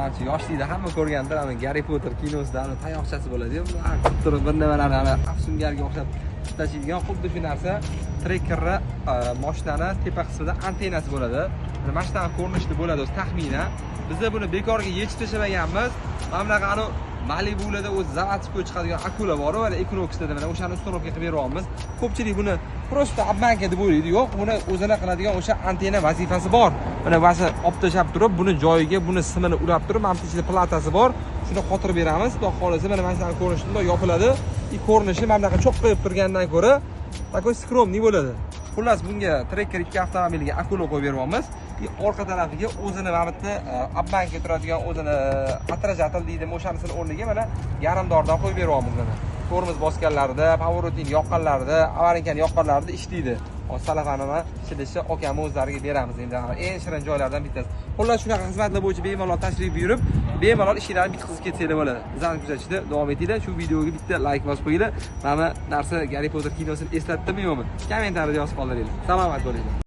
manimcha yoshlikda hamma ko'rgandir, ana Harry Potter kinosida ana tayoqchasi bo'ladi-yu, turib bir nimalarni ana afsungarga o'xshab tashiydigan xuddi shu narsa trekkerni mashinani tepa qismida antennasi bo'ladi. Mana shunaqa ko'rinishda bo'ladi o'zi taxminan. Biz buni bekorga yechib tashlamaganmiz. Mana bunaqa anu Malibularda o'z zavatskoy chiqadigan akula bor, va Equinoxda mana o'shani uстановка qilib beryapmiz. Ko'pchilik buni просто обманка deb o'ylaydi. Yo'q, buni o'zini qiladigan o'sha antenna vazifasi bor. Mana vasi olib tashlab turib, buni joyiga, buni simini ulab turib, mana bu ichida platasi bor. Shuni qotirib beramiz. Xudo xolisa mana shunaqa ko'rinishda yopiladi. Ko'rinishi mana bunaqa cho'q qo'yib turgandan ko'ra takoy skromniy bo'ladi. Xullas, bunga trekker 2 avtomobiliga akula qo'yib beryapmiz. Orqa tarafiga o'zini mana bu yerda obbanka turadigan o'zini atrajatel deydi, o'shanisini o'rniga mana yarimdordan qo'yib beryapmiz mana. Tormoz bosganlarida, pоворотник yoqqanlarida, avarinkani yoqqanlarida ishlaydi. Hozir salafanini shilishi okam o'zlariga beramiz endi. Eng shirin joylardan bittasi. Xullas, shunaqa xizmatlar bo'yicha bemalol tashrif buyurib, bemalol ishlarni bitkazib ketsanglar bo'ladi. Bizani kuzatishda davom etinglar. Shu videoga bitta like bosib qo'yinglar. Mana bu narsa Harry Potter kinosini eslatdimi yo'qmi? Kommentariyada yozib qoldiringlar. Salomat bo'linglar.